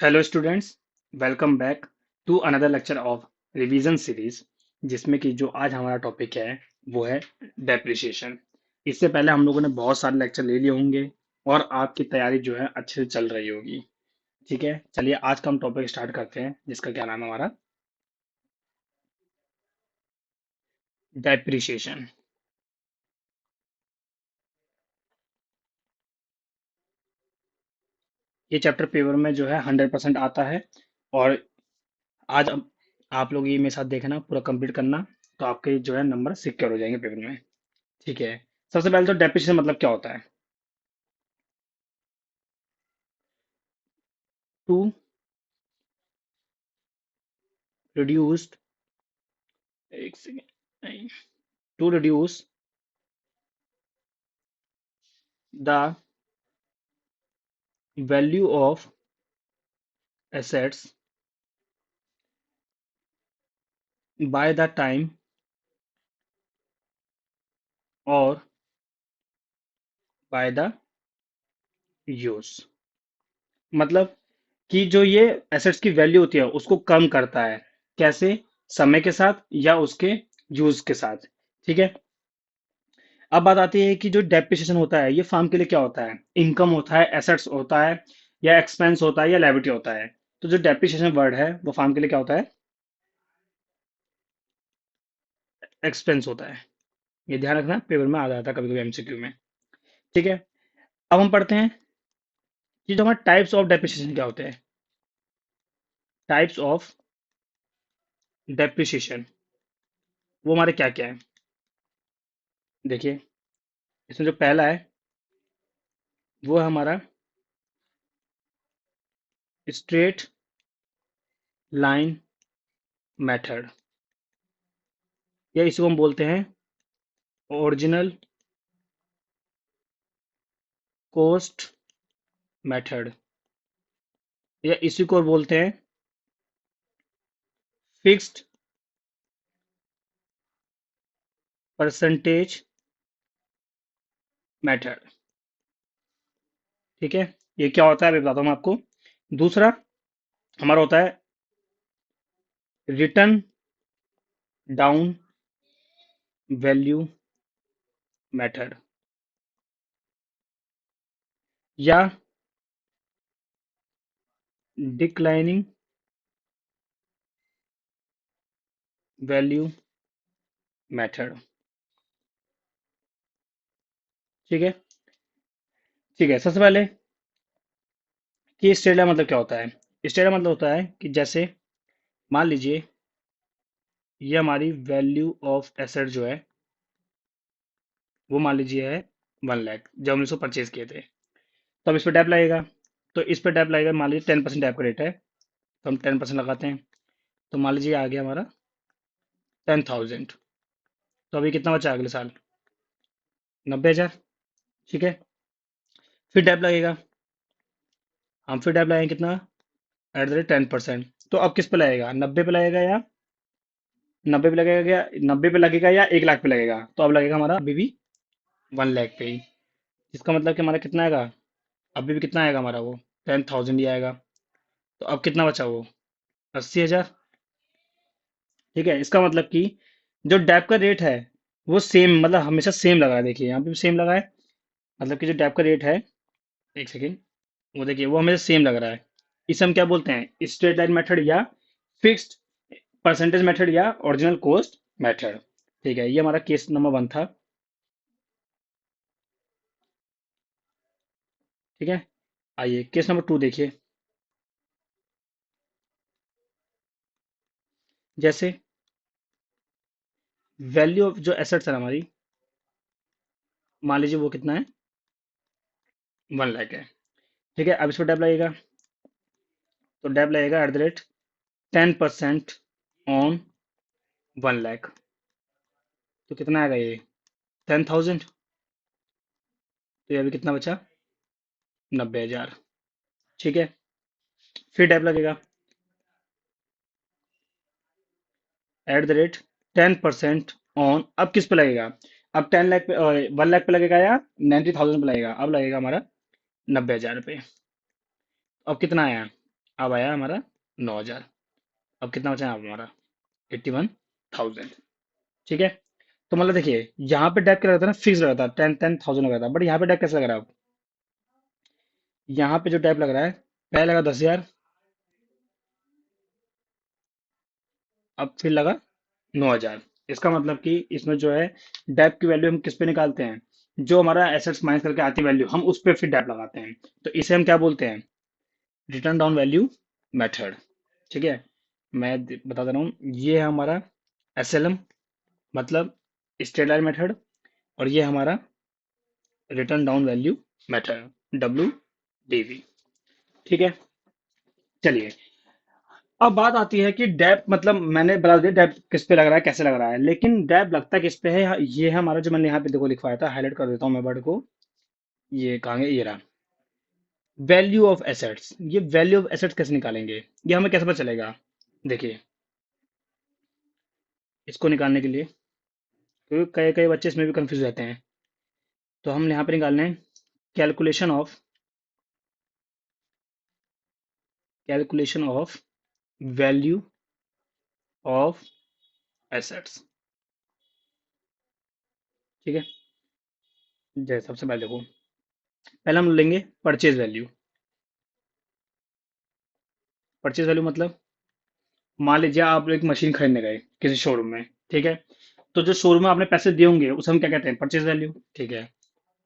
Hello students, welcome back to another lecture of revision series. जिसमें कि जो आज हमारा टॉपिक है वो है डेप्रिसिएशन। इससे पहले हम लोगों ने बहुत सारे लेक्चर ले लिए होंगे और आपकी तैयारी जो है अच्छे से चल रही होगी। ठीक है, चलिए आज का हम टॉपिक स्टार्ट करते हैं जिसका क्या नाम है हमारा डेप्रिसिएशन। ये चैप्टर पेपर में जो है 100% आता है। और आज आप लोग ये मेरे साथ देखना, पूरा कंप्लीट करना, तो आपके जो है नंबर सिक्योर हो जाएंगे पेपर में। ठीक है, सबसे पहले तो डेप्रिसिएशन मतलब क्या होता है? टू reduced एक second to reduce the value of assets by the time और बाय द यूज। मतलब कि जो ये एसेट्स की वैल्यू होती है उसको कम करता है। कैसे? समय के साथ या उसके यूज के साथ। ठीक है, अब बात आती है कि जो डेप्रिसिएशन होता है ये फार्म के लिए क्या होता है? इनकम होता है, एसेट्स होता है, या एक्सपेंस होता है, या लायबिलिटी होता है? तो जो डेप्रिसिएशन वर्ड है वो फार्म के लिए क्या होता है? एक्सपेंस होता है। ये ध्यान रखना, पेपर में आ जाता है कभी कभी एमसीक्यू में। ठीक है, अब हम पढ़ते हैं कि जो हमारे टाइप्स ऑफ डेप्रिसिएशन क्या होते हैं। टाइप्स ऑफ डेप्रिसिएशन वो हमारे क्या क्या है? देखिए, इसमें जो पहला है वो है हमारा स्ट्रेट लाइन मेथड, या इसको हम बोलते हैं ओरिजिनल कॉस्ट मेथड, या इसी को बोलते हैं फिक्स्ड परसेंटेज मेथड। ठीक है, ये क्या होता है अभी बताता हूँ मैं आपको। दूसरा हमारा होता है रिटर्न डाउन वैल्यू मेथड, या डिक्लाइनिंग वैल्यू मेथड। ठीक है, ठीक है, सबसे पहले कि स्टेला मतलब क्या होता है? स्टेला मतलब होता है कि जैसे मान लीजिए ये हमारी वैल्यू ऑफ एसेट जो है वो मान लीजिए है 1 लाख, जब हमने इसको परचेज किए थे। तो अब इस पर टैप लगेगा, तो इस पर टैप लगेगा, मान लीजिए 10% टैप का रेट है, तो हम 10% लगाते हैं। तो मान लीजिए आ गया हमारा 10,000। तो अभी कितना बचा अगले साल? 90,000। ठीक है, फिर टैप लगेगा, हम फिर टैप लगाएंगे कितना? @10%। तो अब किस पे लगेगा? 90 पे लगेगा, या 90 पे लगेगा, क्या 90 पे लगेगा, या 1 लाख पे लगेगा? तो अब लगेगा हमारा अभी भी 1 लाख पे ही। इसका मतलब कि हमारा कितना आएगा? अभी भी कितना आएगा हमारा? वो 10,000 ही आएगा। तो अब कितना बचा वो? 80,000। ठीक है, इसका मतलब कि जो डैप का रेट है वो सेम, मतलब हमेशा सेम लगा है। देखिए यहाँ पे भी सेम लगा है, मतलब कि जो डैप का रेट है, एक सेकेंड, वो देखिए वो हमेशा सेम लग रहा है। इसे हम क्या बोलते हैं? स्ट्रेट लाइन मेथड, या फिक्स्ड परसेंटेज मेथड, या ओरिजिनल कॉस्ट मेथड। ठीक है, ये हमारा केस नंबर 1 था। ठीक है, आइए केस नंबर 2 देखिए। जैसे वैल्यू ऑफ जो एसेट्स है हमारी, मान लीजिए वो कितना है? 1 लाख है। ठीक है, अब इस पर डैप लगेगा, तो डैप लगेगा @10% ऑन 1 लाख। तो कितना आएगा ये? 10,000। तो ये अभी कितना बचा? 90,000। ठीक है, फिर टैप लगेगा @10% ऑन, अब किस पे लगेगा? अब 10 लाख पे, 1 लाख पे लगेगा, या 90,000 पे लगेगा? अब लगेगा हमारा 90,000 पे। अब कितना आया? अब आया हमारा 9,000। अब कितना बचा है हमारा? 81,000। ठीक है। तो मतलब देखिए, यहाँ पे डेप क्या लगता है ना, फिक्स लगा था, 10,000 लगा था, बट यहाँ पे डेप कैसे लग रहा है अब? यहाँ पे जो डेप लग रहा है, पहले लगा 10,000, अब फिर लगा 9,000। इसका मतलब कि इसमें जो है, डेप की वैल्यू हम किस पे निकालते हैं? जो हमारा एसेट्स माइनस करके आती वैल्यू, हम उस पे फिर डेप लगाते हैं। तो इसे हम क्या बोलते हैं? Return down value method. ठीक है। मैं बता दे रहा हूँ, ये है हमारा एसएलएम, मतलब स्ट्रेट लाइन मेथड, और ये हमारा return down value method, WDV। ठीक है। चलिए, अब बात आती है कि डेप, मतलब मैंने बता दिया डेप किस पे लग रहा है, कैसे लग रहा है, लेकिन डेप लगता किस पे है? ये है हमारा, जो मैंने यहाँ पे देखो लिखवाया था, हाईलाइट कर देता हूँ मैं वर्ड को। ये कहाँ है? ये रहा, वैल्यू ऑफ एसेट्स। ये वैल्यू ऑफ एसेट्स कैसे निकालेंगे? ये हमें कैसे पता चलेगा? देखिए, इसको निकालने के लिए, क्योंकि कई कई बच्चे इसमें भी कंफ्यूज रहते हैं, तो हम यहाँ पे निकालने हैं calculation of, calculation of value of assets. ठीक है। जैसे सबसे पहले देखो, पहले हम लेंगे परचेज वैल्यू। परचेज वैल्यू मतलब, मान लीजिए आप एक मशीन खरीदने गए किसी शोरूम में। ठीक है। तो जो शोरूम में आपने पैसे दिए होंगे, उसे हम क्या कहते हैं? Purchase value. ठीक है।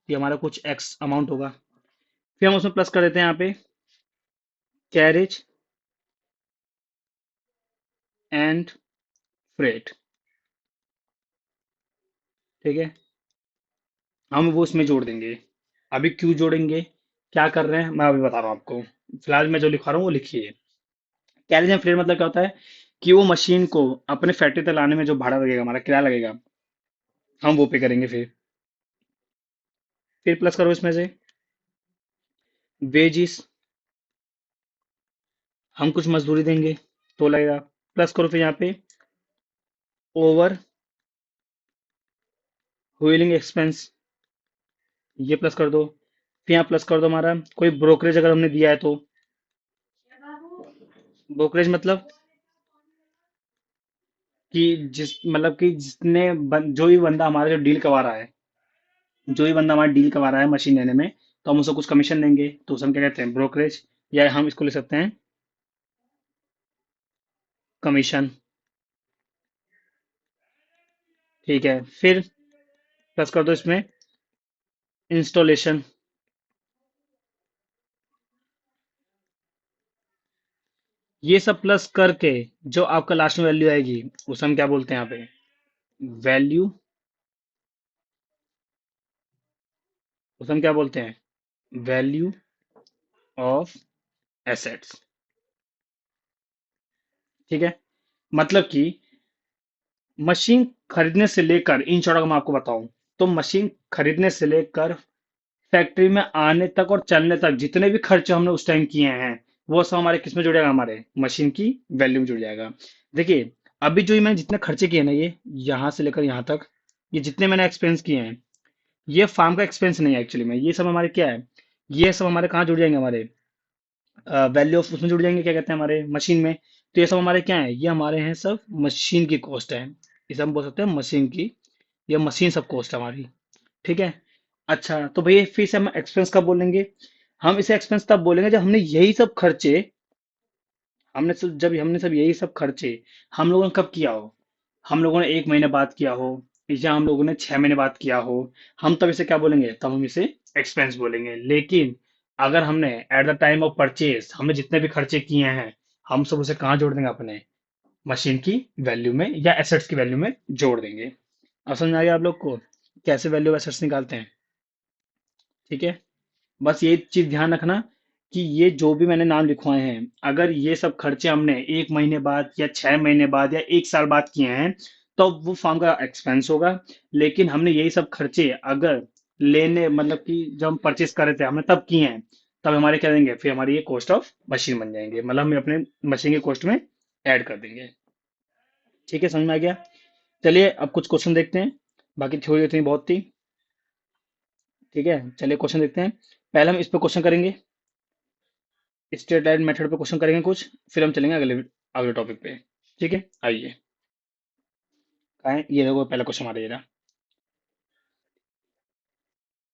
ये हमारा कुछ एक्स अमाउंट होगा। फिर हम उसमें प्लस कर देते हैं यहाँ पे कैरेज एंड फ्रेट। ठीक है। हम वो उसमें जोड़ देंगे। अभी क्यों जोड़ेंगे, क्या कर रहे हैं, मैं अभी बता रहा हूँ आपको। फिलहाल मैं जो लिखा रहा हूँ वो लिखिए। कैरेज एंड फ्रेट मतलब क्या होता है? कि वो मशीन को अपने फैक्ट्री तक लाने में जो भाड़ा लगेगा, हमारा किराया लगेगा, हम वो पे करेंगे। फिर प्लस करो इसमें से वेजिस, हम कुछ मजदूरी देंगे तो लगेगा। प्लस करो फिर यहाँ पे ओवर व्हीलिंग एक्सपेंस, ये प्लस कर दो। फिर यहाँ प्लस कर दो हमारा कोई ब्रोकरेज अगर हमने दिया है तो। ब्रोकरेज मतलब कि जिस, मतलब कि जो भी बंदा हमारा जो डील करवा रहा है, जो भी बंदा हमारा डील करवा रहा है मशीन लेने में, तो हम उसको कुछ कमीशन देंगे, तो उसे हम क्या कहते हैं? ब्रोकरेज। या हम इसको ले सकते हैं कमीशन। ठीक है। फिर प्लस कर दो इसमें इंस्टॉलेशन। ये सब प्लस करके जो आपका लास्ट में वैल्यू आएगी, उसे हम क्या बोलते हैं यहाँ पे? वैल्यू। उसे हम क्या बोलते हैं? Value of assets. ठीक है। मतलब कि मशीन खरीदने से लेकर, इन शॉर्ट अगर मैं आपको बताऊं, तो मशीन खरीदने से लेकर फैक्ट्री में आने तक और चलने तक जितने भी खर्चे हमने उस टाइम किए हैं, वो सब हमारे किस में जुड़ जाएगा? हमारे मशीन की वैल्यू में जुड़ जाएगा। देखिए, अभी जो ये मैंने जितने खर्चे किए ना, ये यहाँ से लेकर यहाँ तक, ये जितने मैंने एक्सपेंस किए हैं, ये फार्म का एक्सपेंस नहीं है एक्चुअली में। ये सब हमारे क्या है? ये सब हमारे कहाँ जुड़ जाएंगे? हमारे वैल्यू ऑफ उसमें जुड़ जाएंगे, क्या कहते हैं, हमारे मशीन में। तो ये सब हमारे क्या है? ये हमारे हैं सब मशीन की कॉस्ट है। इसे हम बोल सकते हैं मशीन की, ये मशीन सब कॉस्ट है हमारी। ठीक है। अच्छा, तो भैया फिर से हम एक्सपेंस कब बोलेंगे? हम इसे एक्सपेंस तब बोलेंगे जब हमने यही सब खर्चे, जब हमने सब यही सब खर्चे हम लोगों ने कब किया हो? हम लोगों ने 1 महीने बाद किया हो, या हम लोगों ने 6 महीने बाद किया हो, हम तब इसे क्या बोलेंगे? तब हम इसे एक्सपेंस बोलेंगे। लेकिन अगर हमने at the time of purchase हमने जितने भी खर्चे किए हैं, हम सब उसे कहाँ जोड़ देंगे? अपने मशीन की वैल्यू में या एसेट्स की वैल्यू में जोड़ देंगे। अब समझ आ गया आप लोग को कैसे वैल्यू ऑफ एसेट्स निकालते हैं? ठीक है। बस ये चीज ध्यान रखना कि ये जो भी मैंने नाम लिखवाए हैं, अगर ये सब खर्चे हमने 1 महीने बाद या 6 महीने बाद या 1 साल बाद किए हैं, तो वो फॉर्म का एक्सपेंस होगा। लेकिन हमने यही सब खर्चे अगर लेने, मतलब कि जब हम परचेस कर रहे थे हमने तब किए हैं, तब हमारे क्या देंगे? फिर हमारी ये कॉस्ट ऑफ मशीन बन जाएंगे, मतलब हम अपने मशीन के कॉस्ट में ऐड कर देंगे। ठीक है, समझ में आ गया? चलिए अब कुछ क्वेश्चन देखते हैं। बाकी थ्योरी इतनी बहुत थी। ठीक है, चलिए क्वेश्चन देखते हैं। पहले हम इस पे क्वेश्चन करेंगे। स्ट्रेट लाइन मेथड पे क्वेश्चन करेंगे कुछ, फिर हम चलेंगे अगले अगले टॉपिक पे। ठीक है, आइए। कहाँ है ये, देखो पहला क्वेश्चन हमारा ये रहा।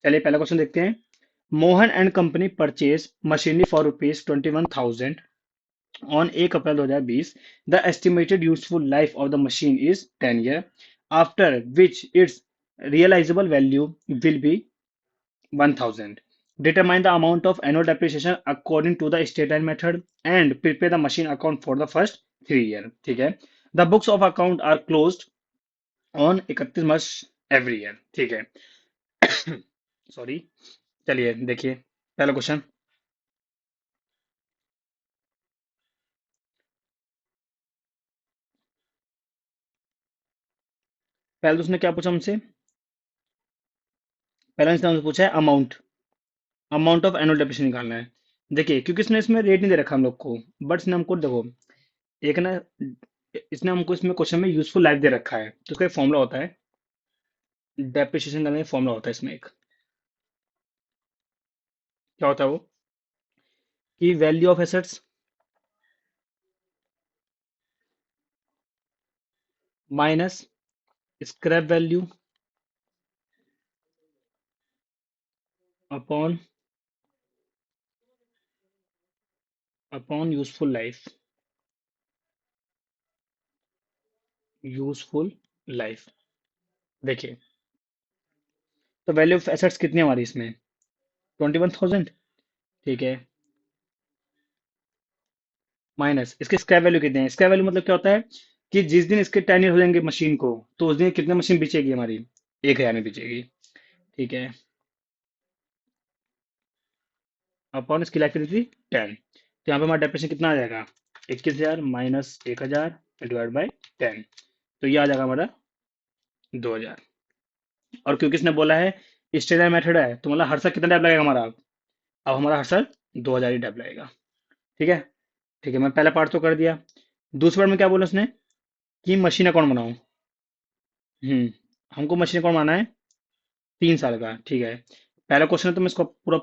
चलिए पहला क्वेश्चन देखते हैं। Mohan and company purchase machinery for ₹21,000 on 1 April 2020. The estimated useful life of the machine is 10 years, after which its realizable value will be 1,000. Determine the amount of annual depreciation according to the straight line method and prepare the machine account for the first 3 years. ठीक है। The books of account are closed on 31 March every year. ठीक है। Sorry. चलिए देखिए पहला question. पहले तो उसने क्या पूछा हमसे, पहला इसने हमसे पूछा है amount, amount of annual depreciation निकालना है। देखिए क्योंकि इसने इसमें रेट नहीं दे रखा हम लोग को, बट इसने हमको देखो एक ना, इसने हमको इसमें क्वेश्चन में यूजफुल लाइफ दे रखा है, तो उसका एक फॉर्मूला होता है, डेप्रिसिएशन करने का फॉर्मूला होता है इसमें एक, क्या होता है वो, कि value of assets minus scrap value upon upon useful life, useful life. देखिए तो वैल्यू ऑफ एसेट्स कितनी है हमारी इसमें, 21,000। ठीक है, माइनस इसके स्क्रैप वैल्यू कितने हैं। स्क्रैप वैल्यू मतलब क्या होता है कि जिस दिन इसके 10 ईयर हो जाएंगे मशीन को, तो उस दिन कितने मशीन बेचेगी हमारी, 1,000 में बेचेगी। ठीक है, अपॉन इसकी लाइफ कितनी थी, 10। तो यहाँ पे हमारा डेप्रिसिएशन कितना आ जाएगा, 21,000 माइनस 1,000 डिवाइड बाई 10, तो ये आ जाएगा हमारा 2,000। और क्योंकि इसने बोला है स्टेनर मेथड है, तो मतलब हर साल कितना टैप लगेगा हमारा, अब हमारा हर साल 2,000 ही टैप लगेगा। ठीक है। ठीक है, मैं पहला पार्ट तो कर दिया। दूसरे पार्ट में क्या बोला उसने, कि मशीन अकाउंट बनाओ। हमको मशीन अकाउंट बनाना है 3 साल का। ठीक है, पहला क्वेश्चन है तो मैं इसको पूरा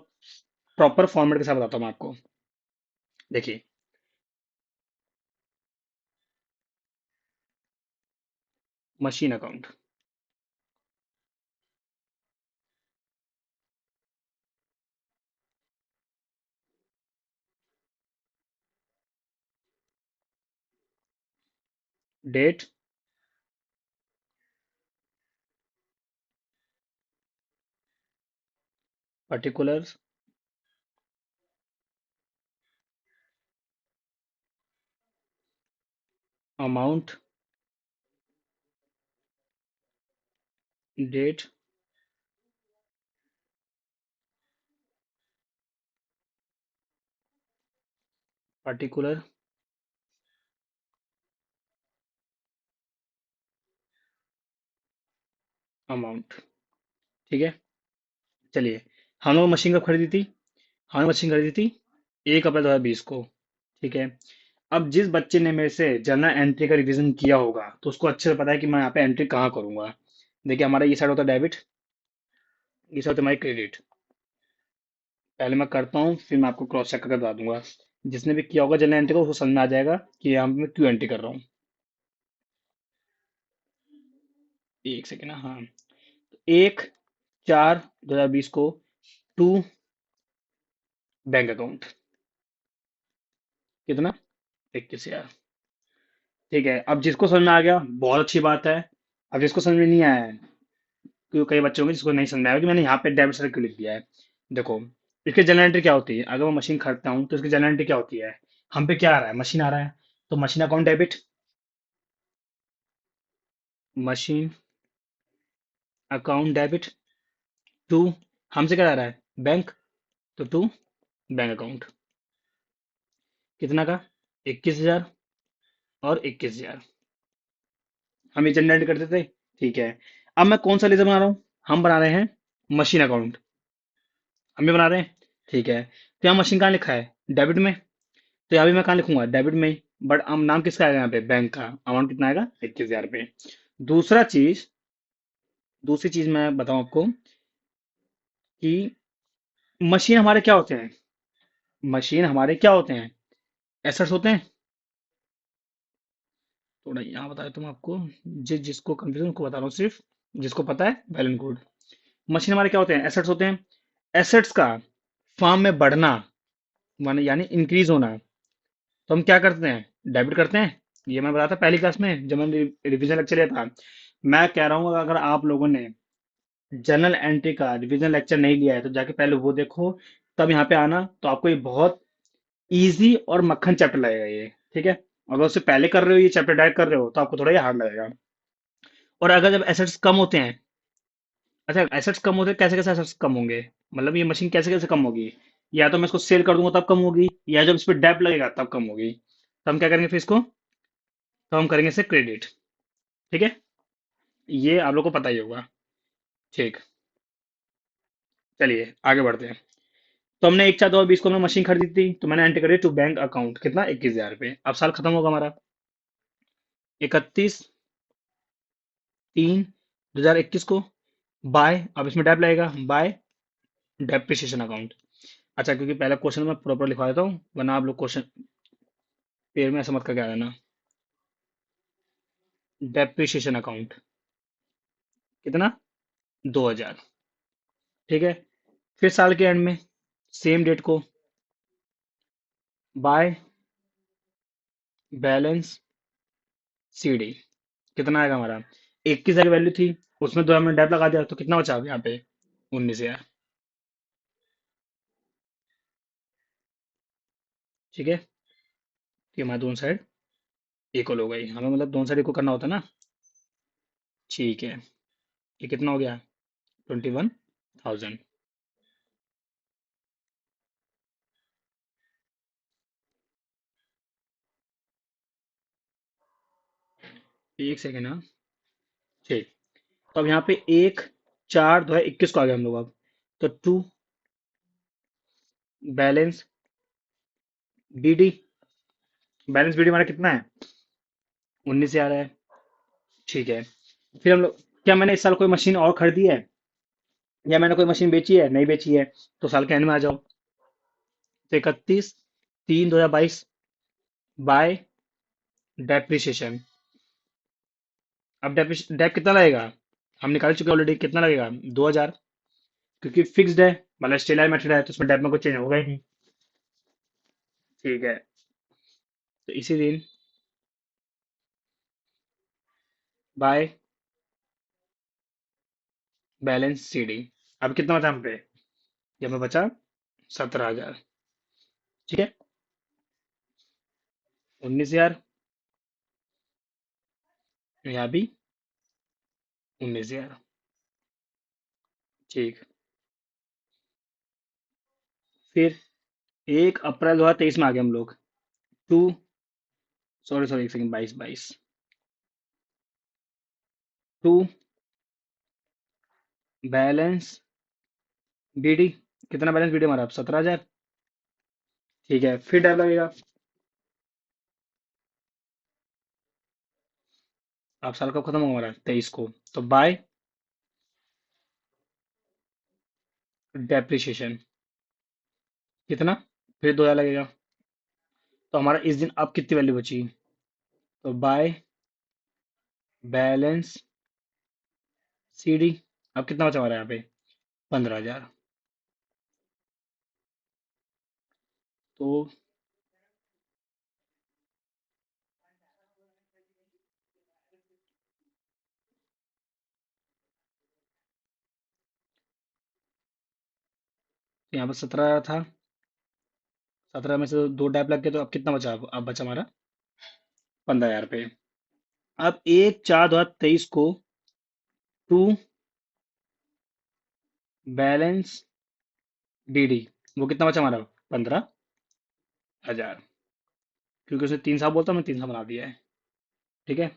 प्रॉपर फॉर्मेट के साथ बताता हूँ मैं आपको। देखिए machine account, date, particular, amount, date, particular, amount. ठीक है। चलिए, हम लोग मशीन कब खरीदी थी, हमने मशीन खरीदी थी 1 अप्रैल 2020 को। ठीक है। अब जिस बच्चे ने मेरे से जर्नल एंट्री का रिवीजन किया होगा, तो उसको अच्छे से पता है कि मैं यहाँ पे एंट्री कहाँ करूंगा। देखिए हमारा ये साइड होता है डेबिट, ये साइड होता है हमारी क्रेडिट। पहले मैं करता हूँ, फिर मैं आपको क्रॉस चेक करके बता दूंगा। जिसने भी किया होगा जर्नल एंट्री को, उसको समझ में आ जाएगा कि यहाँ पे मैं क्यों एंट्री कर रहा हूँ। एक सेकेंड, हाँ। 1/4/2020 को टू बैंक अकाउंट, कितना, 21,000। ठीक है, अब जिसको समझ में आ गया बहुत अच्छी बात है। अब जिसको समझ में नहीं आया है, क्योंकि कई बच्चे होंगे जिसको नहीं समझ में आया कि मैंने यहाँ पे डेबिट साइड क्यों लिख दिया है। देखो इसकी जनरल एंट्री क्या होती है, अगर मैं मशीन खरीदता हूँ तो इसकी जनरल एंट्री क्या होती है, हम पे क्या आ रहा है, मशीन आ रहा है, तो machine account debit, machine account debit to, हमसे क्या आ रहा है, बैंक, तो टू बैंक अकाउंट, कितना का, 21,000 और 21,000, हम ये जनरेट करते थे। ठीक है, अब मैं कौन सा लेजर बना रहा हूँ, हम बना रहे हैं मशीन अकाउंट, हम भी बना रहे हैं। ठीक है, तो यहाँ मशीन कहाँ लिखा है, डेबिट में, तो यहाँ भी मैं कहाँ लिखूंगा, डेबिट में ही। बट अब नाम किसका आएगा यहाँ पे, बैंक का, अमाउंट कितना आएगा, 21,000 रुपये। दूसरा चीज, दूसरी चीज मैं बताऊं आपको कि मशीन हमारे क्या होते हैं, मशीन हमारे क्या होते हैं? एसेट्स होते हैं। थोड़ा यहाँ बताया तुम आपको, जिसको कंफ्यूजन उनको बता रहा हूँ सिर्फ, जिसको पता है वेल एंड गुड। मशीन हमारे क्या होते हैं? एसेट्स होते हैं। एसेट्स का फॉर्म में बढ़ना माने यानी इंक्रीज होना, तो हम क्या करते हैं? डेबिट करते हैं। ये मैं बताया था पहली क्लास में जब मैंने रिवीजन लेक्चर लिया था। मैं कह रहा हूँ अगर आप लोगों ने जनरल एंट्री का रिवीजन लेक्चर नहीं लिया है तो जाके पहले वो देखो, तब यहाँ पे आना, तो आपको ये बहुत इजी और मक्खन चैप्टर लगेगा ये। ठीक है, अगर उससे पहले कर रहे हो, ये चैप्टर डायरेक्ट कर रहे हो, तो आपको थोड़ा ये हार्ड लगेगा। और अगर जब एसेट्स कम होते हैं, अच्छा एसेट्स कम होते हैं, कैसे कैसे एसेट्स कम होंगे, मतलब ये मशीन कैसे कैसे कम होगी? या तो मैं इसको सेल कर दूंगा तब कम होगी, या जब इस पर डेप लगेगा तब कम होगी। तो हम क्या करेंगे फिर इसको? तो हम करेंगे इसे क्रेडिट। ठीक है, ये आप लोग को पता ही होगा। ठीक, चलिए आगे बढ़ते हैं। तो हमने 1/4/2020 को हमने मशीन खरीदी थी, तो मैंने एंटर करी टू बैंक अकाउंट, कितना? 21,000 रुपये। अब साल खत्म होगा हमारा 31/3/2021 को। बाय, अब इसमें डेप लगेगा, बाय डेप्रिसिएशन अकाउंट। अच्छा, क्योंकि पहला क्वेश्चन मैं प्रॉपर लिखवा देता हूँ, वरना आप लोग क्वेश्चन पेड़ में ऐसा मत करके आ जाना। डेप्रिसिएशन अकाउंट कितना? 2,000। ठीक है, फिर साल के एंड में सेम डेट को बाय बैलेंस सी डी, कितना आएगा हमारा? 21,000 की वैल्यू थी, उसमें 2 हमने डेप लगा दिया, तो कितना बचा यहाँ पे? 19,000। ठीक है, कि हमारे दोनों साइड इक्वल हो गई, हमें मतलब दोनों साइड इक्वल करना होता है ना। ठीक है, ये कितना हो गया? 21,000। एक सेकेंड हाँ। ठीक, तो अब यहाँ पे 1/4/2021 को आ गया हम लोग अब। तो to balance B D, balance B D हमारा कितना है? 19 से आ रहा है। ठीक है, फिर हम लोग, क्या मैंने इस साल कोई मशीन और खरीदी है, या मैंने कोई मशीन बेची है? नहीं बेची है, तो साल के एंड में आ जाओ। तो 31/3/2022 बाय डेप्रिसिएशन। अब डेप कितना लगेगा? हम निकाल चुके ऑलरेडी, कितना लगेगा? 2,000, क्योंकि फिक्स्ड है, मतलब स्टेलर मेथड है, तो उसमें डेप में कुछ चेंज होगा ही नहीं। ठीक है, तो इसी दिन बाय बैलेंस सी डी। अब कितना बचा हम पे? ये हमें बचा 17,000। ठीक है, 19,000, यहाँ भी 19,000। ठीक, फिर 1 अप्रैल 2023 में आ गए हम लोग। टू, सॉरी सॉरी, एक second, 22/22, to balance B D, कितना बैलेंस बी डी हमारा? 17,000। ठीक है, फिर डर लगेगा। अब साल कब खत्म होगा हमारा? 23 को। तो बाय डेप्रिसिएशन कितना? फिर 2,000 लगेगा। तो हमारा इस दिन अब कितनी वैल्यू बची? तो बाय बैलेंस सी डी, अब कितना बचा हमारा यहाँ पे? 15,000। तो यहाँ पर 17,000 था, 17 में से दो डैप लग गए, तो अब कितना बचा? अब बचा हमारा 15,000 रुपये। अब 1/4/2023 को टू बैलेंस डी डी, वो कितना बचा हमारा? 15,000, क्योंकि उसने 3 साल बोलता, मैं 3 साल बना दिया है। ठीक है,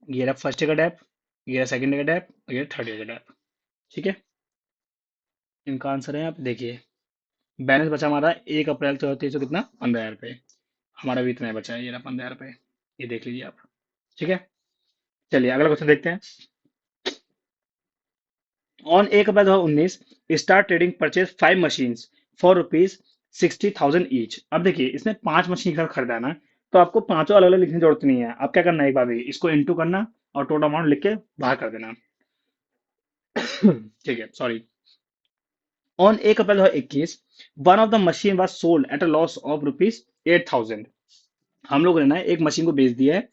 ये रहा फर्स्ट का डैप, ये रहा सेकंड का डैप, और ये थर्ड का डैप। ठीक है, इनका आंसर है, आप देखिए। बैलेंस बचा हमारा 1 अप्रैल 2023 को कितना? 15,000 रुपये। हमारा भी इतना ही बचा है, ये रहा 15,000 रुपये। ये देख लीजिए आप। ठीक है, चलिए अगला क्वेश्चन देखते हैं। On 1 April 2019 star trading purchase 5 machines ₹60,000 each. अब देखिए इसमें 5 मशीन एक साथ खरीदा है ना, तो आपको पांचों अलग अलग लिखने की जरूरत नहीं है। आप क्या करना है, एक बार भी इसको इंटू करना और टोटल अमाउंट लिख के बाहर कर देना। ठीक है, sorry. On 1 April 2021, one of the machine was sold at a loss of ₹8,000। हम लोगों ने ना एक मशीन को बेच दिया है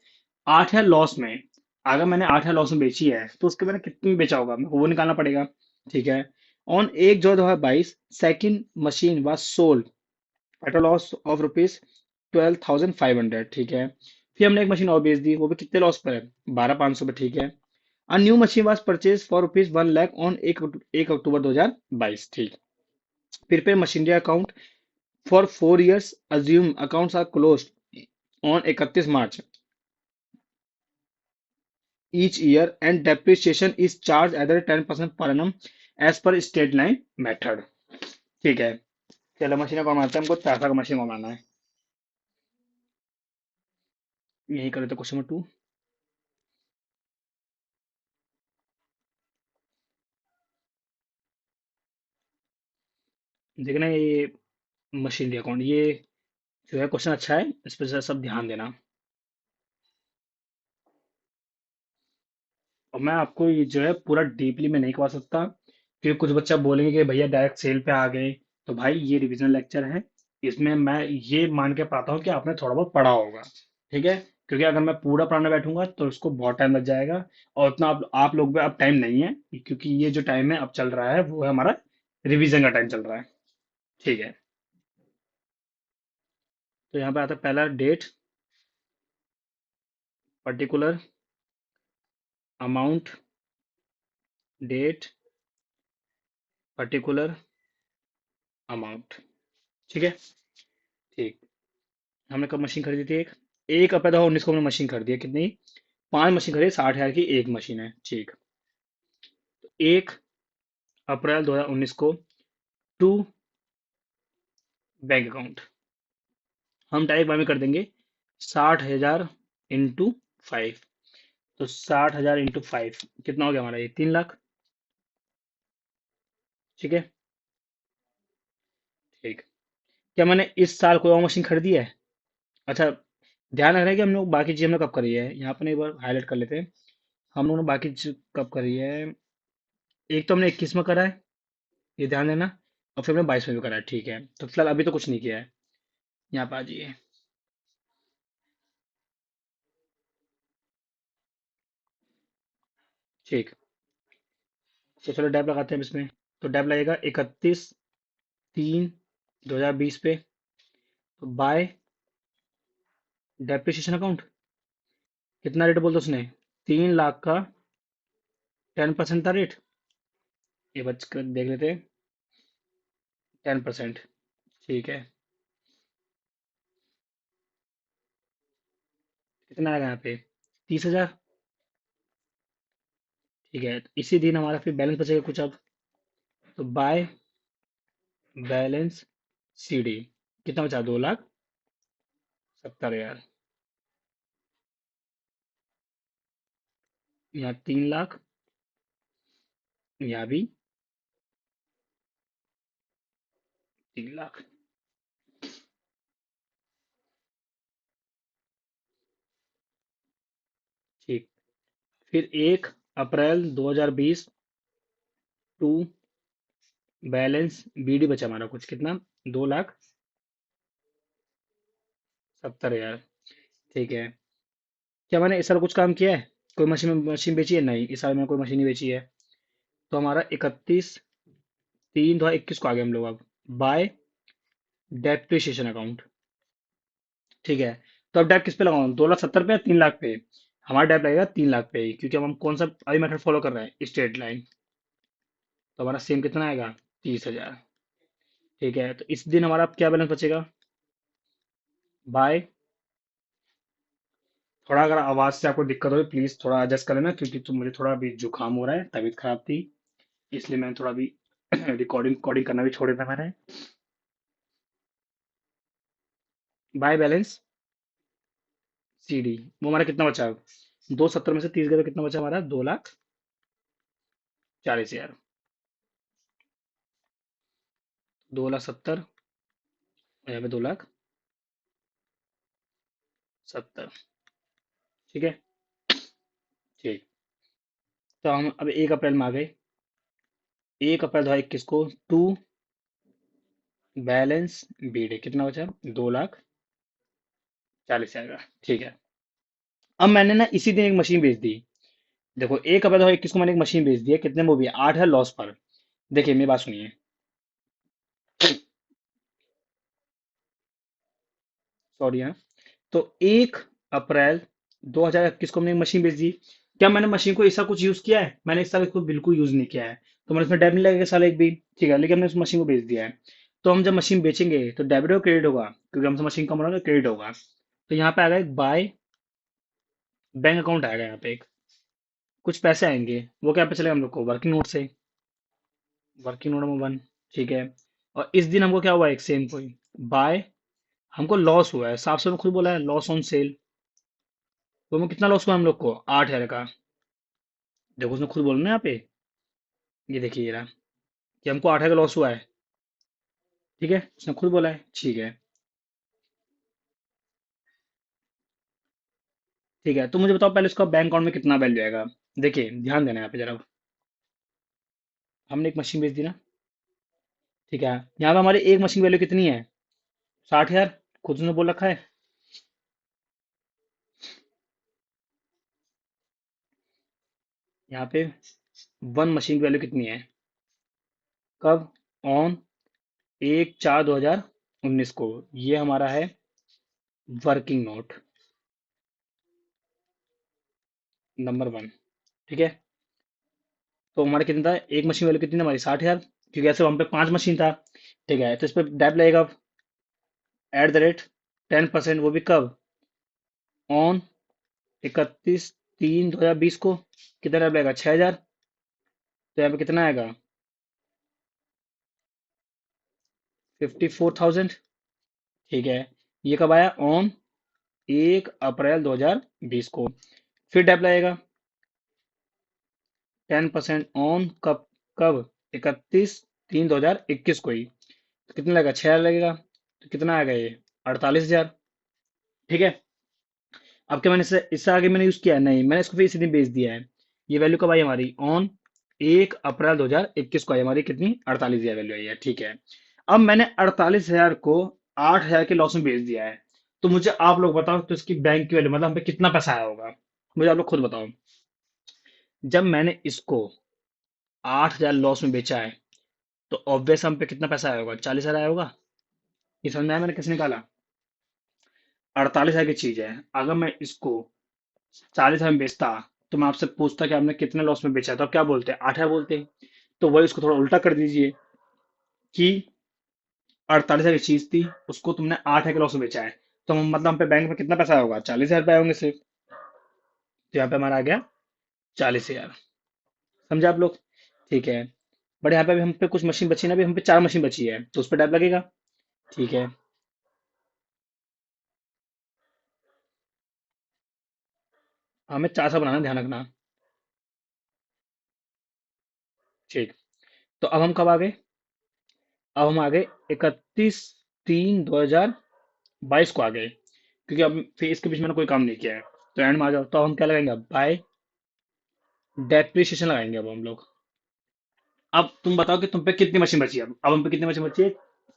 8,000 लॉस में। अगर मैंने 8,000 लॉस में बेची है तो उसके मैंने कितनी में बेचा होगा, मेरे को वो निकालना पड़ेगा। ठीक है। On 1 July 2022, second machine was sold at a loss of ₹12,500। ठीक है। फिर हमने एक मशीन और बेच दी, वो भी कितने लॉस पर है, 12,500 पे। ठीक है। A new machine was purchased for ₹1 lakh on 1 अक्टूबर 2022। ठीक। Prepare machinery account for 4 years, assume accounts are closed on 31 March each year and depreciation is charged either 10% per annum as per state line method। ठीक है। चलो machine कौन बनाता है, हमको पैसा का मशीन कौन बनाना है। यही करे तो क्वेश्चन नंबर 2। देखना ये मशीनरी अकाउंट, ये जो है क्वेश्चन अच्छा है, इस पर सब ध्यान देना। और मैं आपको ये जो है पूरा डीपली में नहीं करवा सकता, क्योंकि कुछ बच्चा बोलेंगे कि भैया डायरेक्ट सेल पे आ गए। तो भाई ये रिवीजन लेक्चर है, इसमें मैं ये मान के पढ़ाता हूँ कि आपने थोड़ा बहुत पढ़ा होगा। ठीक है। क्योंकि अगर मैं पूरा पढ़ाने बैठूंगा तो उसको बहुत टाइम लग जाएगा, और उतना आप लोग पे अब टाइम नहीं है, क्योंकि ये जो टाइम है अब चल रहा है वो है हमारा रिवीजन का टाइम चल रहा है। ठीक है। तो यहाँ पे आता है पहला date, particular amount, date, particular amount. ठीक है। ठीक। हमने कब मशीन खरीदी थी, एक 1 अप्रैल 2019 को हमने मशीन खरीदी है, कितनी, 5 मशीन खरीदी, 60,000 की एक मशीन है। ठीक। 1 अप्रैल 2019 को टू बैंक अकाउंट, हम डायरेक्ट बार में कर देंगे 60,000 इंटू 5। तो 60,000 इंटू 5 कितना हो गया हमारा, ये 3 लाख। ठीक है। ठीक। क्या मैंने इस साल कोई और मशीन खरीदी है? अच्छा, ध्यान रखना है कि हम लोग बाकी चीज हमने कब करी है, यहाँ पर एक बार हाईलाइट कर लेते हैं। हम लोगों ने बाकी चीज कब करी है, एक तो हमने 21 में करा है, ये ध्यान देना। और फिर हमने 22 में भी करा है। ठीक है, तो फिलहाल अभी तो कुछ नहीं किया है। यहाँ पे आ जाइए। ठीक। तो चलो डैप लगाते हैं अब इसमें। तो डैप लगेगा 31/3/2020 पे। तो बाय डेप्रिसिएशन अकाउंट, कितना रेट बोलते उसने, 3 लाख का 10% था रेट। ये बच कर देख लेते हैं, 10%। ठीक है। कितना आएगा यहाँ पे, 30,000। ठीक है, तो इसी दिन हमारा फिर बैलेंस बचेगा कुछ अब। तो बाय बैलेंस सी डी, कितना बचा, 2,70,000। यहाँ 3 लाख, यहाँ भी 3 लाख। ठीक। फिर 1 April 2020 to balance B D बचा हमारा कुछ, कितना, 2,70,000। ठीक है। क्या मैंने इस साल कुछ काम किया है, कोई मशीन मशीन बेची है, नहीं इस साल मैंने कोई मशीन नहीं बेची है। तो हमारा 31/3/2021 को आ गए हम लोग अब, बाय डेप्रिसिएशन अकाउंट। ठीक है। तो अब डेप किस पे लगाऊं, 2,70,000 पे या 3 लाख पे? हमारा डेप लगेगा 3 लाख पे ही, क्योंकि हम कौन सा अभी मेथड फॉलो कर रहे हैं, स्ट्रेट लाइन। तो हमारा सेम कितना आएगा, 30,000। ठीक है, तो इस दिन हमारा अब क्या बैलेंस बचेगा, बाय, थोड़ा अगर आवाज से आपको दिक्कत हो प्लीज थोड़ा एडजस्ट कर लेना, क्योंकि तो मुझे थोड़ा अभी जुकाम हो रहा है, तबीयत खराब थी, इसलिए मैंने थोड़ा अभी रिकॉर्डिंग रिकॉर्डिंग करना भी छोड़ दिया मैंने। बाय बैलेंस सी डी, वो हमारा कितना बचा, 270 में से 30 गए तो कितना बचा हमारा, 2,40,000। 2,70,000 और यहाँ पे 2,70,000। ठीक है। ठीक। तो हम अब 1 अप्रैल में आ गए। 1 अप्रैल 2021 को टू बैलेंस बी डे कितना बचा? 2,40,000 का। ठीक है। अब मैंने ना इसी दिन एक मशीन बेच दी। देखो 1 अप्रैल 2021 को मैंने एक मशीन बेच दी है, कितने में? वो भी 8 है लॉस पर। देखिए मेरी बात सुनिए। सॉरी हाँ। तो 1 अप्रैल 2021 को हमने एक मशीन बेच दी। क्या मैंने मशीन को ऐसा कुछ यूज किया है? मैंने इस साल इसको बिल्कुल यूज नहीं किया है। तो मैंने इसमें डेबिट नहीं लगेगा साल एक भी। ठीक है, लेकिन हमने उस मशीन को बेच दिया है। तो हम जब मशीन बेचेंगे तो डेबिट और क्रेडिट होगा, क्योंकि हमसे मशीन कम रहा है, क्रेडिट होगा। तो यहाँ पे आएगा एक बाय बैंक अकाउंट आएगा यहाँ पे एक, कुछ पैसे आएंगे। वो क्या पे चलेगा हम लोग को? वर्किंग नोट से। Working note number 1। ठीक है। और इस दिन हमको क्या हुआ? एक सेम कोई बाय, हमको लॉस हुआ है, साफ साफ खुद बोला है, लॉस ऑन सेल। तो हमें कितना लॉस हुआ हम लोग को? 8,000 का। देखो उसने खुद बोला ना यहाँ पे, ये देखिए ये रहा, कि हमको 8,000 का लॉस हुआ है। ठीक है, उसने खुद बोला है। ठीक है। ठीक है, तो मुझे बताओ पहले उसका बैंक अकाउंट में कितना वैल्यू आएगा। देखिए ध्यान देना यहाँ पे जरा। हमने एक मशीन बेच दी ना। ठीक है, यहाँ पे हमारी एक मशीन वैल्यू कितनी है? 60,000। खुद उसने बोल रखा है। यहाँ पे वन मशीन की वैल्यू कितनी है? कब? ऑन 1/4/2019 को। ये हमारा है वर्किंग नोट नंबर 1। ठीक है। तो हमारा कितना था? एक मशीन वैल्यू कितनी थी हमारी? 60,000, क्योंकि ऐसे हम पे 5 मशीन था। ठीक है, तो इस पर डेप लगेगा @10%। वो भी कब? ऑन 31/3/2020 को। कितना डेप लगेगा? 6,000। तो यहाँ पे कितना आएगा? 54,000। ठीक है। ये कब आया? ऑन 1 अप्रैल 2020 को। फिर डेप लगेगा 10% ऑन कब? कब? 31/3/2021 को ही। तो कितना लगेगा? 6,000 लगेगा। तो कितना आएगा ये? 48,000। ठीक है। अब क्या मैंने इससे आगे मैंने यूज किया है? नहीं, मैंने इसको फिर इसी दिन बेच दिया है। ये वैल्यू कब आई हमारी? ऑन 1 अप्रैल 2021 को आई हमारी कितनी? 48,000 वैल्यू आई है। ठीक है। अब मैंने 48,000 को 8,000 के लॉस में बेच दिया है। तो मुझे आप लोग बताओ, तो इसकी बैंक की वैल्यू मतलब हम पे कितना पैसा आया होगा? मुझे आप लोग खुद बताओ। जब मैंने इसको 8,000 लॉस में बेचा है, तो ऑब्वियस हम पे कितना पैसा आया होगा? 40,000 आया होगा। ये समझ में आया मैंने कैसे निकाला? 48,000 की चीज है, अगर मैं इसको 40,000 में बेचता, तो मैं आपसे पूछता कि आपने कितने लॉस में बेचा, तो आप क्या बोलते? 8,000 बोलते। तो वही उसको थोड़ा उल्टा कर दीजिए कि 48,000 की चीज थी, उसको तुमने 8,000 के लॉस में बेचा है। तो मतलब हम पे बैंक में कितना पैसा होगा? 40,000 रुपए होंगे सिर्फ। तो यहाँ पे हमारा आ गया 40,000। समझे आप लोग? ठीक है। बट यहाँ पे भी हम पे कुछ मशीन बची ना, अभी हम पे 4 मशीन बची है, तो उस पर टाइप लगेगा। ठीक है। हमें 400 बनाना, ध्यान रखना। ठीक। तो अब हम कब आ गए? अब हम आ गए 31/3/2022 को आ गए, क्योंकि अब फिर इसके बीच में कोई काम नहीं किया है। तो एंड में आ जाओ। तो हम क्या लगाएंगे? अब बाय डेप्रिसिएशन लगाएंगे अब हम लोग। अब तुम बताओ कि तुम पे कितनी मशीन बची है? अब हम पे कितनी मशीन बची है?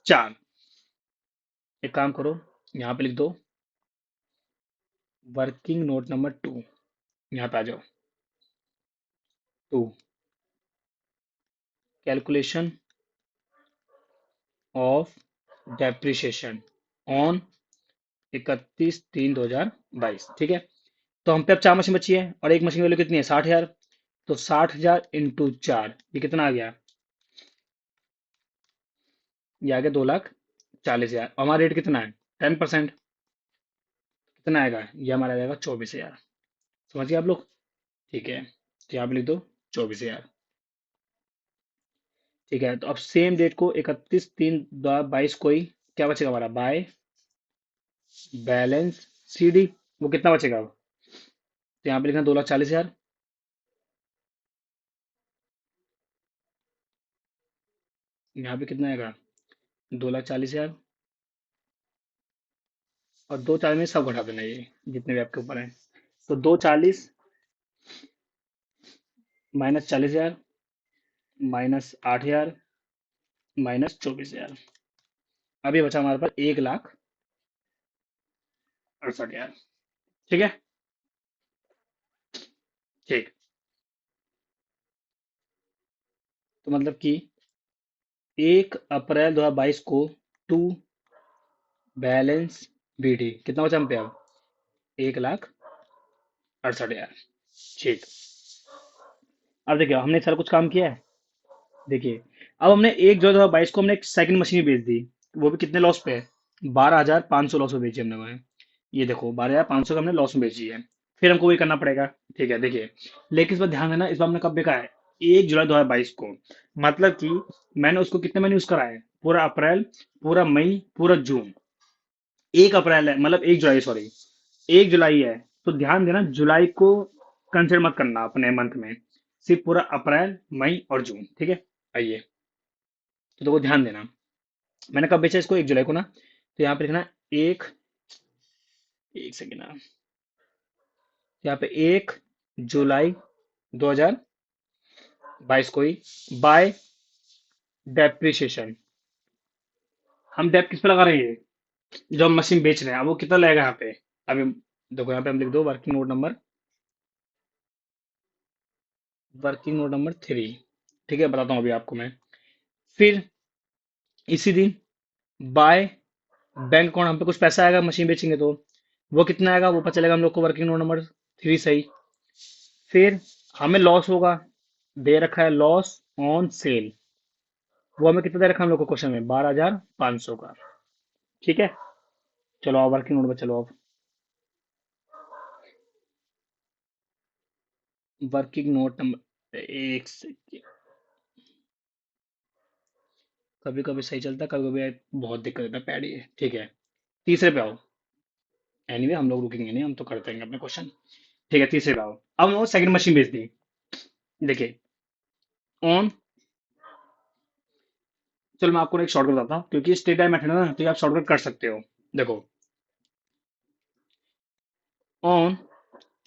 4। एक काम करो, यहाँ पे लिख दो वर्किंग नोट नंबर 2। यहाँ पे आ जाओ। 2, कैलकुलेशन ऑफ डेप्रिसिएशन ऑन 31/3/2022। ठीक है। तो हम पे अब 4 मशीन बची है, और एक मशीन की वैल्यू कितनी है? 60,000। तो 60,000 इंटू 4, ये कितना आ गया? ये आ गया 2,40,000। हमारा रेट कितना है? 10%। कितना आएगा? ये हमारा आ जाएगा 24,000। समझ गए आप लोग? ठीक है, तो यहाँ पे लिख दो 24,000। ठीक है, तो अब सेम डेट को 31/3/2022 को ही क्या बचेगा हमारा? By balance C D. वो कितना बचेगा अब? तो यहाँ पे लिखना 2,40,000। यहाँ पे कितना आएगा? 2,40,000 और 2,40 में सब घटा देना, ये जितने भी आपके ऊपर हैं। तो 2,40 -40,000 -8,000 -24,000। अभी बचा हमारे पास 1,68,000। ठीक है। ठीक। तो मतलब कि 1 अप्रैल 2022 को टू बैलेंस बीडी कितना बचा हम पे अब? 1,68,000। ठीक। अब देखिए हमने सारा कुछ काम किया है। देखिए अब हमने 1 जुलाई 2022 को हमने एक सेकंड मशीन बेच दी। वो भी कितने लॉस पे है? 12,500 लॉस में बेची हमने वो। ये देखो 12,500 का हमने लॉस में बेची है। फिर हमको वही करना पड़ेगा। ठीक है देखिए, लेकिन इस बार ध्यान देना, इस बार हमने कब बेचा है? 1 जुलाई 2022 को। मतलब कि मैंने उसको कितने महीने यूज करा है? पूरा अप्रैल, पूरा मई, पूरा जून। 1 अप्रैल है मतलब 1 जुलाई, सॉरी 1 जुलाई है। तो ध्यान देना, जुलाई को कंसिडर मत करना अपने मंथ में, सिर्फ पूरा अप्रैल मई और जून। ठीक है। आइए, तो देखो ध्यान देना, मैंने कब बेचा इसको? 1 जुलाई को ना। तो यहाँ पे लिखना एक, एक सेकेंड ना, यहाँ पे 1 जुलाई 2022 को ही बाय डेप्रिसिएशन। हम डेप किस पे लगा रहे हैं? जो हम मशीन बेच रहे हैं, अब वो कितना लगेगा यहाँ पे? अभी देखो यहाँ पे हम लिख दो वर्किंग नोट नंबर 3। ठीक है, बताता हूँ अभी आपको मैं। फिर इसी दिन बाय बैंक अकाउंट, हम पे कुछ पैसा आएगा मशीन बेचेंगे तो वो कितना आएगा, वो पता चलेगा हम लोग को वर्किंग नोट नंबर 3 सही। फिर हमें लॉस होगा, दे रखा है लॉस ऑन सेल। वो हमें कितना दे रखा है हम लोग को क्वेश्चन में? 12,500 का। ठीक है। चलो आप वर्किंग नोट में चलो आप। वर्किंग नोट नंबर एक से, कभी कभी सही चलता है, कभी कभी बहुत दिक्कत देता है पैड ये। ठीक है, तीसरे पे आओ। एनीवे हम लोग रुकेंगे नहीं, हम तो करते रहेंगे अपने क्वेश्चन। ठीक है, तीसरे पे आओ। अब हम सेकंड मशीन बेच दी। देखिए ऑन, चलो मैं आपको एक शॉर्टकट बताता हूँ, क्योंकि स्टेट टाइम मेथड है ना, तो ये आप शॉर्टकट कर सकते हो। देखो ऑन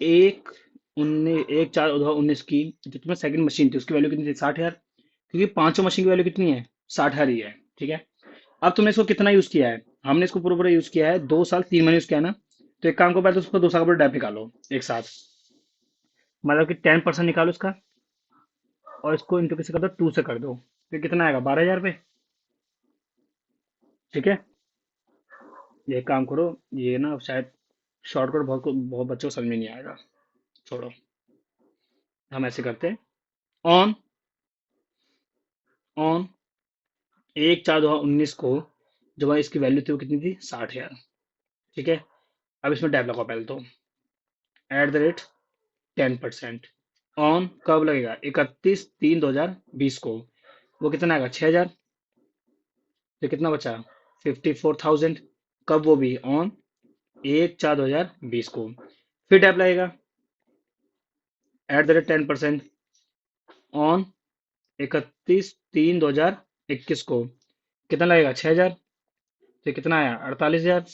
1/4/2019 की जो तुम्हें सेकंड मशीन थी, उसकी वैल्यू कितनी थी? 60,000। क्योंकि पांचों मशीन की वैल्यू कितनी है? 60,000 ही है। ठीक है। अब तुमने इसको कितना यूज किया है? हमने इसको पूरा पूरा यूज किया है 2 साल 3 महीने यूज किया है ना। तो एक काम करो, पहले तो उसको 2 साल का पूरा डेप निकालो एक साथ। मतलब कि 10% निकालो इसका, और इसको इंटू किसे कर दो? 2 से कर दो। फिर कितना आएगा? 12,000 रुपये। ठीक है। ये काम करो, ये ना शायद शॉर्टकट बहुत बहुत बच्चों को समझ में नहीं आएगा। छोड़ो, हम ऐसे करते हैं। ऑन ऑन 1/4/2019 को जब इसकी वैल्यू थी वो कितनी थी? 60,000। ठीक है। अब इसमें टैब लगाओ पहले तो, @10%। ऑन कब लगेगा? 31/3/2020 को। वो कितना आएगा? 6,000। तो कितना बचा? 54,000। कब? वो भी ऑन 1/4/2020 को। फिर टैब लगेगा @10%। ऑन 31/3/2021 को। कितना लगेगा? 6,000। तो कितना आया? 48,000।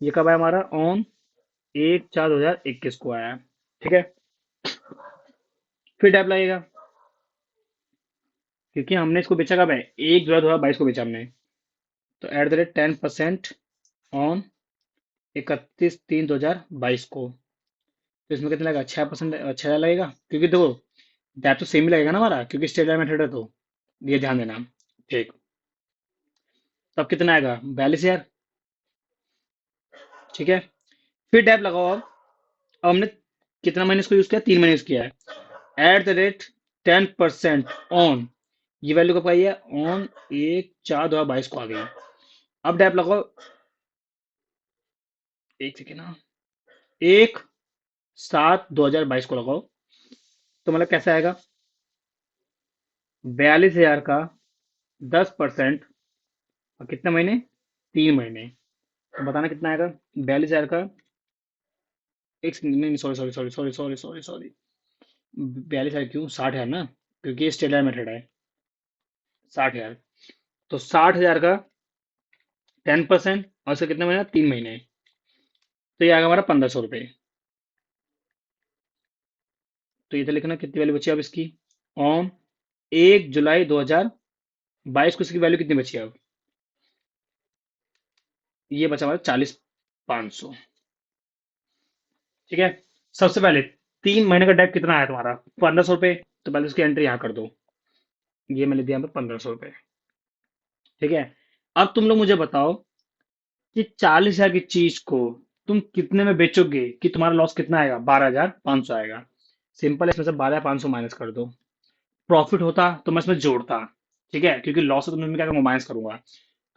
ये कब आया हमारा? ऑन 1/4/2021 को आया। ठीक है। फिर टैब लगेगा, क्योंकि हमने इसको बेचा कब है? 1 जुलाई 2022 को बेचा हमने। तो @10% ऑन 31/3/2022 को। तो इसमें कितना लगेगा? 6%, 6,000 लगेगा, क्योंकि देखो टैब तो सेम ही लगेगा ना हमारा, क्योंकि स्टेट मेथड है तो। ये ध्यान देना। ठीक। तब कितना आएगा? 42,000। ठीक है। फिर टैब लगाओ अब हमने कितना महीने इसको यूज किया? 3 महीने यूज किया है। @10% ऑन, ये वैल्यू कब आई है? ऑन 1/4/2022 को आ गई। अब टैब लगाओ, एक सेकेंड ना, 1/7/2022 को लगाओ। तो मतलब कैसे आएगा? 42,000 का 10%, और कितने महीने? 3 महीने। तो बताना कितना आएगा? 42,000 का, एक सेकंड, नहीं sorry sorry sorry sorry sorry sorry sorry, 42,000 क्यों? 60,000 ना, क्योंकि ये स्टेलर मेथड है। 60,000। तो 60,000 का 10%, और इसका कितने महीना, 3 महीने, तो ये आएगा हमारा 1,500 रुपये। तो इधर लिखना कितनी वैल्यू बची अब इसकी, ऑन 1 जुलाई 2022 को इसकी वैल्यू कितनी बची अब, ये बचा हमारा 40,500। ठीक है। सबसे पहले 3 महीने का डेप कितना आया तुम्हारा, 1,500 रुपये, तो पहले उसकी एंट्री यहाँ कर दो, ये मैंने दिया यहाँ पे 1,500 रुपये। ठीक है। अब तुम लोग मुझे बताओ कि 40,000 की चीज को तुम कितने में बेचोगे कि तुम्हारा लॉस कितना आएगा, 12,500 आएगा। सिंपल, इसमें से 12,500 माइनस कर दो। प्रॉफिट होता तो मैं इसमें जोड़ता, ठीक है, क्योंकि लॉस है तो मैं क्या करूंगा, माइनस करूंगा।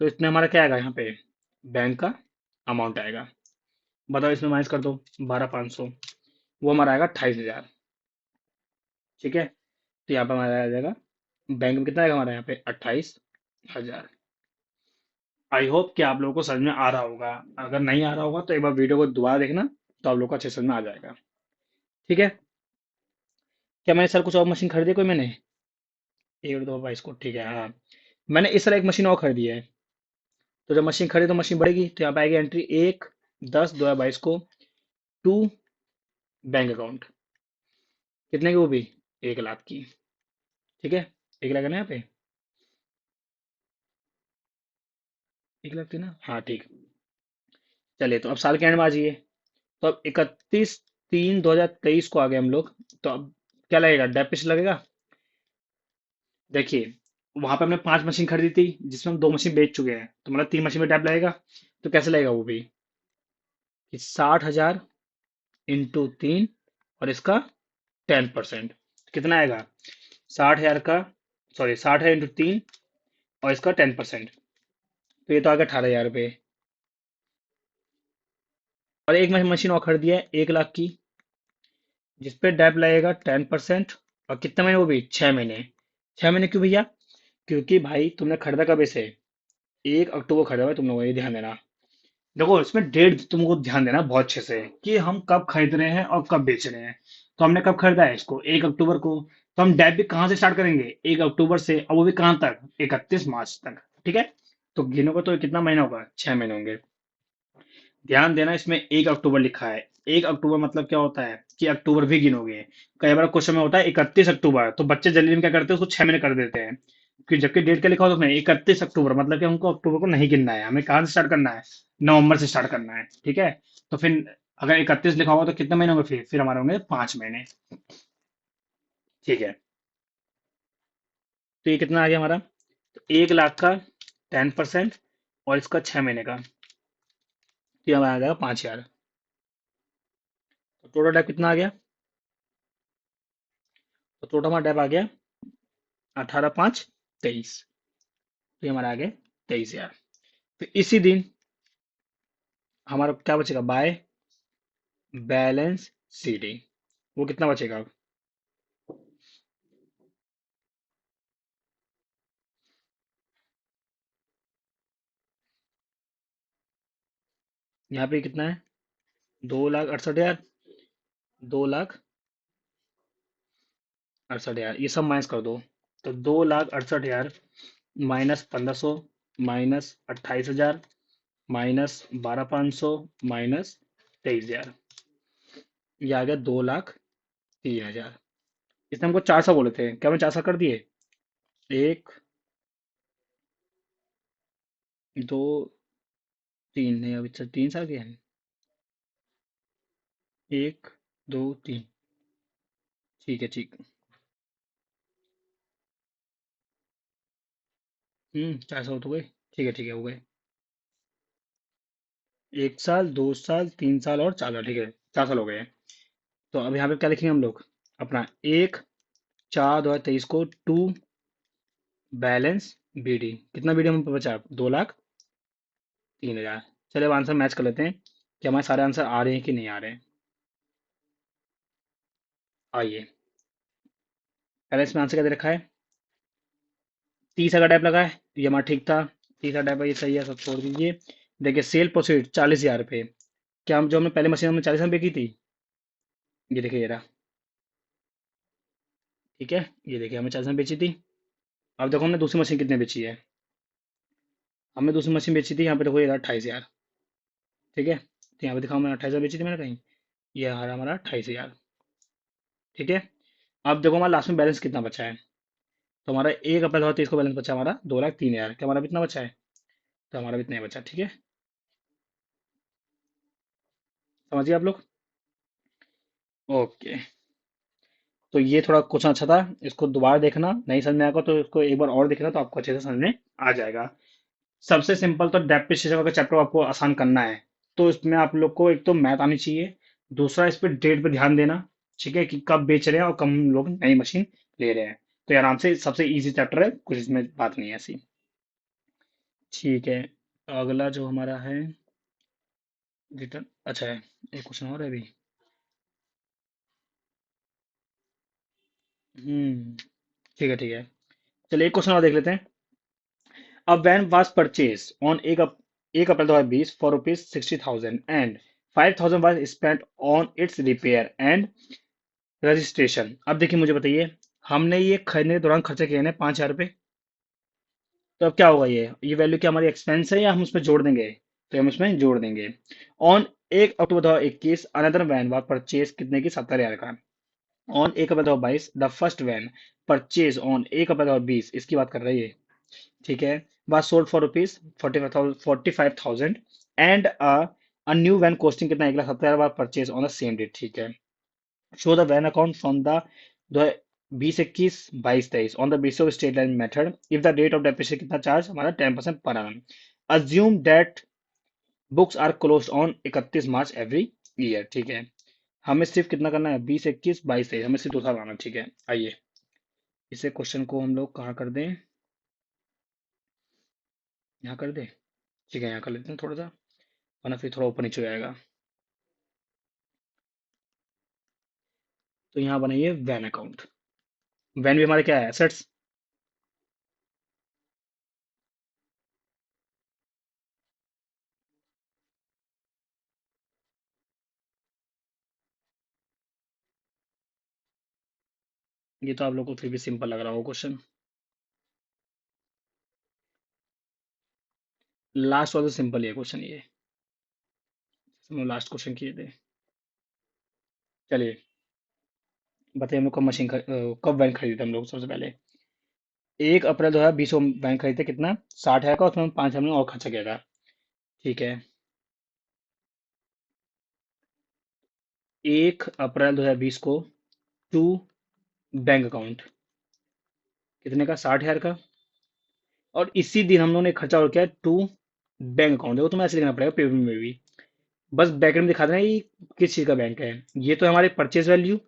तो इसमें हमारा क्या आएगा यहाँ पे, बैंक का अमाउंट आएगा। बताओ, इसमें माइनस कर दो 12,500, वो हमारा आएगा 28,000। ठीक है। तो यहाँ पे हमारा आ जाएगा, बैंक में कितना आएगा हमारा यहाँ पे, 28,000। आई होप कि आप लोगों को समझ में आ रहा होगा। अगर नहीं आ रहा होगा तो एक बार वीडियो को दोबारा देखना, तो आप लोग को अच्छे से समझ में आ जाएगा। ठीक है। क्या मैंने सर कुछ और मशीन खरीदी है कोई मैंने, 1 2 22 को, ठीक है, हाँ। मैंने इस तरह एक मशीन और खरीदी है। तो जब मशीन खरीदो तो मशीन बढ़ेगी, तो यहाँ पे आएगी एंट्री 1/10/2022 को, टू बैंक अकाउंट, कितने की वो भी, 1 लाख की। ठीक है। 1 लाख है ना यहाँ पे, 1 लाख थी ना, हाँ ठीक। चलिए, तो अब साल के एंड में आ जाइए। तो अब 31/3/2023 को आ गए हम लोग। तो अब क्या लगेगा, डेप्ट लगेगा। देखिए, वहां पे हमने 5 मशीन खरीदी थी जिसमें हम 2 मशीन बेच चुके हैं, तो मतलब 3 मशीन में टैप लगेगा। तो कैसे लगेगा वो भी, कि 60,000 इंटू 3, और इसका 10%, कितना आएगा, 60,000 का, सॉरी 60,000 इंटू 3, और इसका 10%, तो ये तो आ गया 18,000 रुपये। और एक मशीन और खरीदी है 1 लाख की, जिसपे डेप लगेगा 10%, और कितने महीने, वो भी 6 महीने। 6 महीने क्यों भैया, क्योंकि भाई तुमने खरीदा कब इसे, 1 अक्टूबर खरीदा भाई तुम लोगों, ये ध्यान देना। देखो, इसमें डेट तुमको ध्यान देना बहुत अच्छे से, कि हम कब खरीद रहे हैं और कब बेच रहे हैं। तो हमने कब खरीदा है इसको, 1 अक्टूबर को। तो हम डेट भी कहाँ से स्टार्ट करेंगे, 1 अक्टूबर से, और वो भी कहाँ तक, 31 मार्च तक। ठीक है। तो गिनोगे तो कितना महीना होगा, 6 महीने होंगे। ध्यान देना, इसमें 1 अक्टूबर लिखा है। 1 अक्टूबर मतलब क्या होता है, कि अक्टूबर भी गिनोगे। कई बार क्वेश्चन में होता है 31 अक्टूबर, तो बच्चे जल्दी में क्या करते हैं, उसको 6 महीने कर देते हैं। कि जबकि डेट क्या लिखा होता है उसमें, 31 अक्टूबर, मतलब कि हमको अक्टूबर को नहीं गिनना है, हमें कहाँ से स्टार्ट करना है, नवंबर से स्टार्ट करना है। ठीक है। तो फिर अगर 31 लिखा होगा तो कितने महीने होंगे, फिर हमारे होंगे 5 महीने। ठीक है। तो ये कितना आ गया हमारा, तो 1 लाख का 10%, और इसका 6 महीने का, तो ये हमारा आ जाएगा 5,000। तो टोटल डेप कितना आ गया, तो टोटल हमारा डेप आ गया 18/5/23। तो ये हमारा आ गया 23,000। फिर इसी दिन हमारा क्या बचेगा, बाय बैलेंस सीडी, वो कितना बचेगा, 2,68,000, 2,68,000, ये सब माइनस कर दो। तो 2,68,000 माइनस 1,500, माइनस 28,000, माइनस 12,500, माइनस 23,000, ये आ गया 2,03,000। इसने हमको 400 बोले थे, क्या मैं 400 कर दिए, 1 2 3, नहीं अभी 3 साल के हैं, 1 2 3, ठीक है ठीक। 400 तो गए, ठीक है हो गए। 1 साल, 2 साल, 3 साल और 4 साल, ठीक है, 4 साल हो गए हैं। तो अब यहाँ पे क्या लिखेंगे हम लोग, अपना 1/4/2023 को, टू बैलेंस बीडी, कितना बीडी हमें बचा, 2,03,000। चलिए अब आंसर मैच कर लेते हैं कि हमारे सारे आंसर आ रहे हैं कि नहीं आ रहे हैं। आइए, पहले इसमें आंसर क्या दे रखा है, 30 का टाइप लगा है, तो ये हमारा ठीक था। 30 का टाइप है, ये सही है, सब छोड़ दीजिए। देखिए, सेल प्रोसीड 40,000 रुपये, क्या हम जो हमने पहले मशीन हमने 40 में बेची थी, ये देखिए ये रहा। ठीक है, ये देखिए हमने 40 में बेची थी। अब देखो हमने दूसरी मशीन कितने बेची है, हमने दूसरी मशीन बेची थी, यहाँ पे देखो ये 28,000। ठीक है, तो यहाँ पे दिखाओ मैंने 28,000 बेची थी मैंने कहीं, ये हमारा हमारा 28,000। ठीक है, अब देखो हमारा लास्ट में बैलेंस कितना बचा है। तो हमारा 1 अप्रैल 2023 को बैलेंस बचा हमारा 2,03,000। क्या हमारा भी इतना बचा है? तो हमारा भी इतना ही बचा। ठीक है, समझिए आप लोग। ओके, तो ये थोड़ा क्वेश्चन अच्छा था, इसको दोबारा देखना, नहीं समझ में आएगा तो इसको एक बार और देखना, तो आपको अच्छे से समझ में आ जाएगा। सबसे सिंपल तो डेप्रिसिएशन का चैप्टर आपको आसान करना है, तो इसमें आप लोग को एक तो मैथ आनी चाहिए, दूसरा इस पे डेट पे ध्यान देना। ठीक है, कि कब बेच रहे हैं और कब हम लोग नई मशीन ले रहे हैं। तो ये आराम से सबसे इजी चैप्टर है, कुछ इसमें बात नहीं है ऐसी। ठीक है, अगला जो हमारा है रिटर्न, अच्छा है, एक क्वेश्चन और है अभी। ठीक है ठीक है, चलिए एक क्वेश्चन और देख लेते हैं। A van was purchased on 1 April 2020 for rupees 60,000 and 5,000 was spent on its repair and registration. अब देखिए मुझे बताइए, हमने ये खरीदने के दौरान खर्चे किए हैं 5,000 रुपये। तो अब क्या होगा, ये वैल्यू क्या हमारी एक्सपेंस है या हम उसमें जोड़ देंगे? तो हम उसमें जोड़ देंगे। On 1 October 2021 another van was purchase कितने की? 70,000 का। On 1 April 2022 the first van purchase on 1 April 2020, इसकी बात कर रही है। ठीक है, was sold for rupees 45,000 and a new van costing कितना? 1,70,000 बार purchase on the same date. ठीक है, show the van account from the 2021-22-23 on the basis of state line method if the rate of depreciation कितना charge हमारा? 10% पर annum। Assume that books are closed on 31 March every year. ठीक है, हमें सिर्फ कितना करना है? 20, 21, 22, 23, हमें सिर्फ 2 साल लाना। ठीक है, आइए इसे क्वेश्चन को हम लोग कहाँ कर दें, यहाँ कर दें। ठीक है, यहाँ कर लेते हैं थोड़ा सा, वरना फिर थोड़ा ऊपर नीचे हो जाएगा। तो यहाँ बनाइए वैन अकाउंट। वैन भी हमारे क्या है? एसेट्स। ये तो आप लोग को फिर भी सिंपल लग रहा हो क्वेश्चन। लास्ट वाला सिंपल ही है क्वेश्चन ये, हम लास्ट क्वेश्चन किए थे। चलिए बताइए, हम लोग कब कब वैन खरीदे थे हम लोग? सबसे पहले 1 अप्रैल 2020 को वैन खरीदे, कितना? 60,000 का, उसमें 5 हमने और खर्चा किया था। ठीक है, 1 अप्रैल 2020 को टू बैंक अकाउंट कितने का? 60,000 का। और इसी दिन हम लोगों ने खर्चा और किया टू बैंक अकाउंट। देखो तुम्हें ऐसे लिखना पड़ेगा पेपर में भी, बस बैकग्राउंड में दिखा देना ये किस चीज का बैंक है। ये तो हमारे परचेज वैल्यू,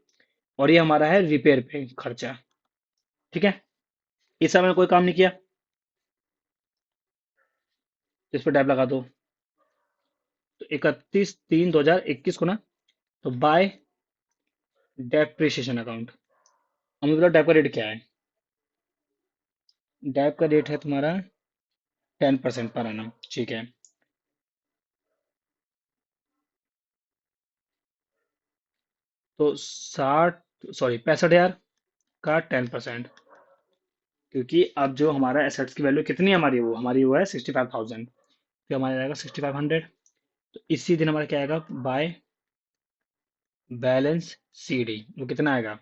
और ये हमारा है रिपेयर पे खर्चा। ठीक है, इस समय कोई काम नहीं किया, तो इस पर टैब लगा दो। तो 31/3/2021 को ना, तो बाय डेप्रिसिएशन अकाउंट। हम मतलब डेप का रेट क्या है? डेप का रेट है तुम्हारा 10% पर आना। ठीक है, तो 65,000 का 10%, क्योंकि अब जो हमारा एसेट्स की वैल्यू कितनी है हमारी, वो है 65,000, तो हमारा आएगा 6,500। तो इसी दिन हमारा क्या आएगा? बाय बैलेंस सी डी, वो कितना आएगा?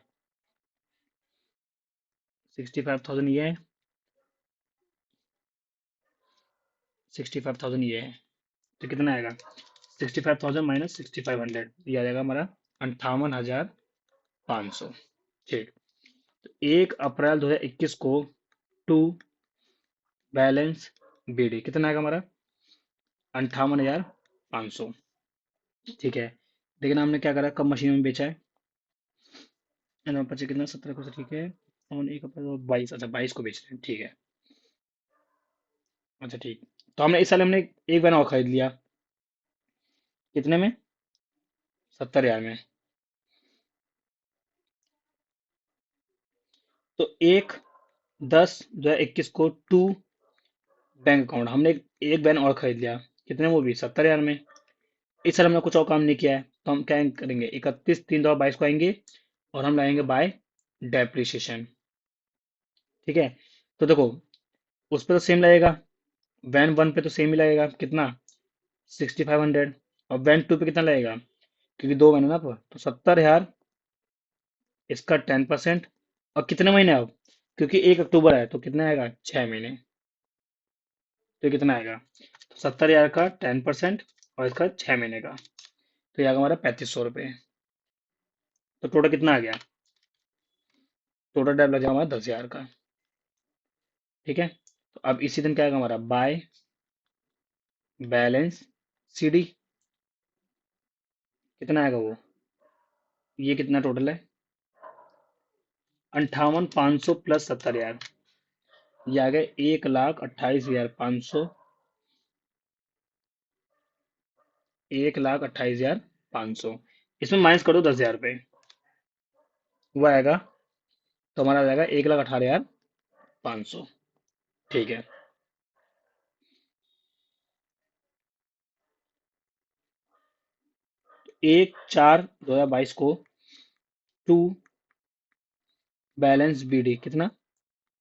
65,000 ये है, 65,000 ये है, तो कितना आएगा? 65,000 माइनस 6,500, ये आ जाएगा हमारा 58,500। ठीक, तो 1 अप्रैल 2021 को टू बैलेंस बी डी कितना आएगा हमारा? 58,500। ठीक है, लेकिन हमने क्या करा, कब मशीन में बेचा है? पच्चीस कितना? 17 को, ठीक है। और 1 अप्रैल 22, अच्छा 22 को बेच रहे हैं। ठीक है, अच्छा ठीक। तो हमने इस साल हमने एक वैन और खरीद लिया, कितने में? 70,000 में। तो 1/10/2021 को टू बैंक अकाउंट हमने एक वैन और खरीद लिया, कितने में? वो भी 70,000 में। इस साल हमने कुछ और काम नहीं किया है, तो हम क्या करेंगे? 31/3/2022 को आएंगे और हम लाएंगे बाय डेप्रिसिएशन। ठीक है, तो देखो उस पर तो सेम लगेगा, वैन वन पे तो सेम ही लगेगा, कितना, 6500। और वैन टू पे कितना लगेगा, क्योंकि दो वैन है ना, अब तो 70,000, इसका 10%। और कितने महीने अब, क्योंकि 1 अक्टूबर है तो कितना आएगा, 6 महीने। तो ये कितना आएगा, तो 70,000 का 10% और इसका 6 महीने का, तो ये आएगा हमारा 3500 रुपये। तो टोटल कितना आ गया, टोटल डेट लग जाएगा हमारा 10,000 का। ठीक है, तो अब इसी दिन क्या आएगा हमारा, बाय बैलेंस सी डी, कितना आएगा वो, ये कितना टोटल है, 58,500 प्लस 70,000, ये आ गए 1,28,500, 1,28,500, इसमें माइनस करो 10,000 रुपये, वो आएगा, तो हमारा आ जाएगा 1,18,500। ठीक है, 1/4/2022 को टू बैलेंस बी डी कितना,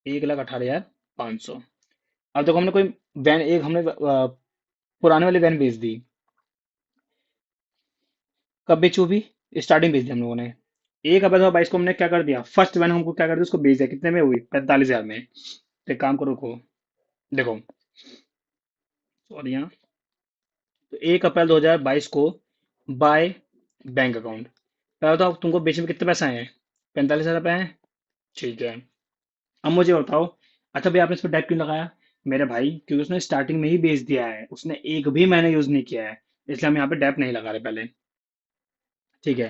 1,18,500। अब देखो हमने कोई वैन, एक हमने पुराने वाली वैन बेच दी, कब बेची वो भी, स्टार्टिंग बेच दी हम लोगों ने। 1 अप्रैल 2022 को हमने क्या कर दिया, फर्स्ट वैन हमको क्या कर दिया, उसको बेच दिया, कितने में हुई, 45,000 में। तो एक काम करो, रुको, देखो, सॉरी यहाँ, तो 1 अप्रैल 2022 को बाय बैंक अकाउंट, पहले तो तुमको बेचने में कितने पैसे आए हैं, 45,000 रुपये आए हैं। ठीक है, अब मुझे बताओ, अच्छा भाई आपने इस पर डेट क्यों लगाया, मेरे भाई क्योंकि उसने स्टार्टिंग में ही बेच दिया है, उसने एक भी महीना यूज नहीं किया है, इसलिए हम यहाँ पे डेप नहीं लगा रहे पहले। ठीक है,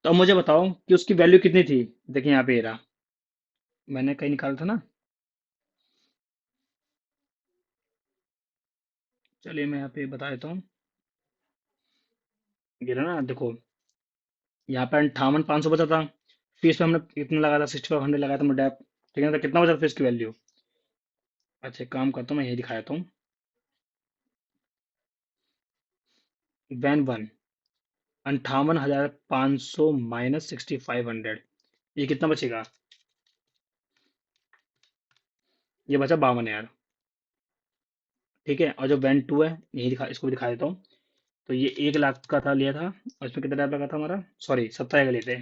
तो अब मुझे बताओ कि उसकी वैल्यू कितनी थी, देखिए यहाँ पे ये रहा, मैंने कहीं निकाला था ना, चलिए मैं यहाँ पे बता देता हूँ, ये रहा ना, देखो, यहाँ पे 58,500 बचा था, फीस पे हमने कितना लगाया था, 6500 लगाया था हमने डेप। ठीक है, तो कितना बचा था फीस की वैल्यू, अच्छा एक काम करता हूँ, मैं यही दिखा देता हूँ, वैन वन 58,500 माइनस 6500, ये कितना बचेगा, ये बचा 52,000। ठीक है, और जो वैन टू है, यही दिखा, इसको भी दिखा देता हूँ, तो ये 1 लाख का था, लिया था, और इसमें कितना टाइप लगा था हमारा, सॉरी 70,000 का लिए थे,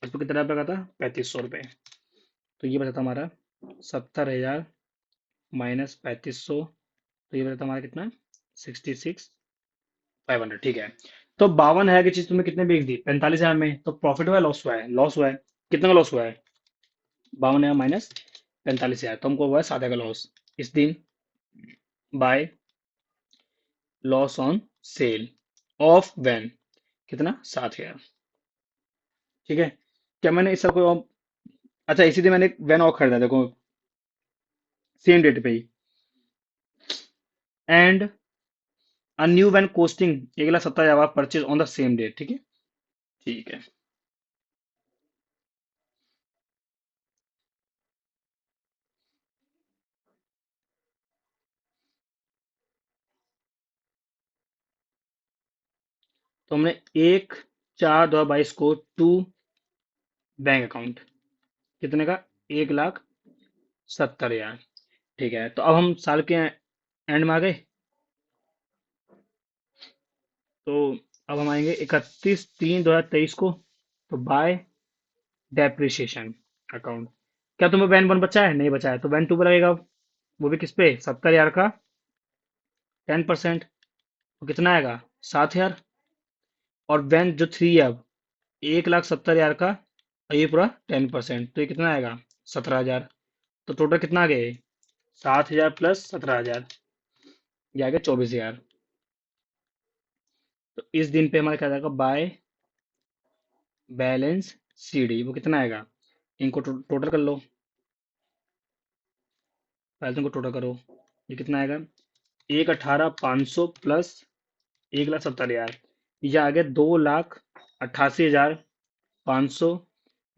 इसमें कितना टाइप लगा था, 3500 रुपये। तो ये बचा था हमारा 70,000 माइनस 3500, तो ये बचा था हमारा कितना, 66,500। ठीक है, तो 52,000 की चीज तुमने कितने बेच दी, 45,000 में, तो प्रॉफिट हुआ है, लॉस हुआ है, लॉस हुआ है, कितना का लॉस हुआ है, 52,000 माइनस 45,000, तो हमको हुआ है 7,000 का लॉस इस दिन, by loss on sale of van, कितना, 7,000। ठीक है, क्या मैंने इसका कोई अच्छा इसी दिन मैंने एक वैन और खरीदा, देखो सेम डेट पे ही, and a new van costing 1,70,000 purchase on the same date. ठीक है, ठीक है, तो हमने 1/4/2022 को टू बैंक अकाउंट, कितने का, 1,70,000। ठीक है, तो अब हम साल के एंड में आ गए, तो अब हम आएंगे 31/3/2023 को, तो बाय डेप्रिसिएशन अकाउंट, क्या तुम्हें वैन वन बचा है, नहीं बचा है, तो वैन टू पर लगेगा अब, वो भी किस पे, 70,000 का 10%, तो कितना आएगा, 7,000। और वैन जो थ्री है अब, 1,70,000 का, और ये पूरा 10%, तो ये कितना आएगा, 17,000। तो टोटल कितना आ गया ये, 7,000 प्लस 17,000, ये आ गया 24,000। तो इस दिन पे हमारा क्या जाएगा, बाय बैलेंस सी डी, वो कितना आएगा, इनको टोटल कर लो, पहले तो इनको टोटल करो, ये कितना आएगा, 1,18,500 प्लस 1,70,000, ये आ गया 2,88,500,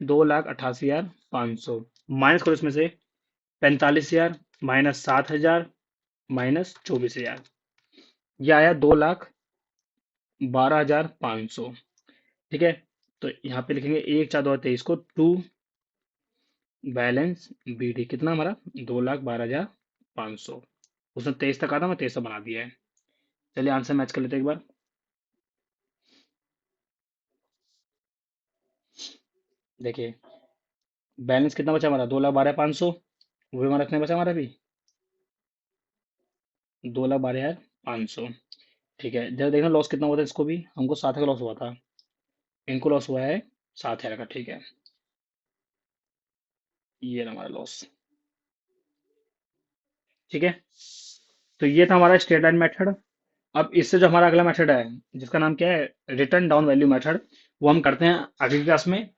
2,88,500, माइनस करो इसमें से 45,000 माइनस 7,000 माइनस 24,000, ये आया 2,12,500। ठीक है, तो यहाँ पे लिखेंगे 1/4/2023 को टू बैलेंस बी डी, कितना हमारा, 2,12,500। उसने 23 तक कहा था, मैं 23 बना दिया है। चलिए आंसर मैच कर लेते हैं एक बार। देखिए, बैलेंस कितना बचा हमारा, 2,12,500। वो भी हमारा कितना बचा हमारा भी, 2,12,500। ठीक है, जब देखना लॉस कितना हुआ था, इसको भी हमको 7 का लॉस हुआ था, इनको लॉस हुआ है 7,000 का। ठीक है, ये रहा हमारा लॉस। ठीक है, तो ये था हमारा स्ट्रेट लाइन मेथड। अब इससे जो हमारा अगला मेथड है, जिसका नाम क्या है, रिटर्न डाउन वैल्यू मेथड, वो हम करते हैं अगली क्लास में।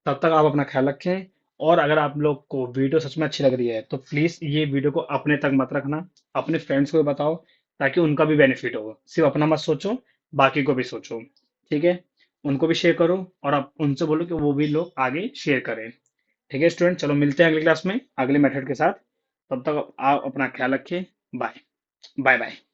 तब तक आप अपना ख्याल रखें। और अगर आप लोग को वीडियो सच में अच्छी लग रही है तो प्लीज ये वीडियो को अपने तक मत रखना, अपने फ्रेंड्स को भी बताओ, ताकि उनका भी बेनिफिट हो। सिर्फ अपना मत सोचो, बाकी को भी सोचो। ठीक है, उनको भी शेयर करो, और आप उनसे बोलो कि वो भी लोग आगे शेयर करें। ठीक है स्टूडेंट, चलो मिलते हैं अगली क्लास में अगले मेथड के साथ। तब तक आप अपना ख्याल रखिए। बाय। Bye bye.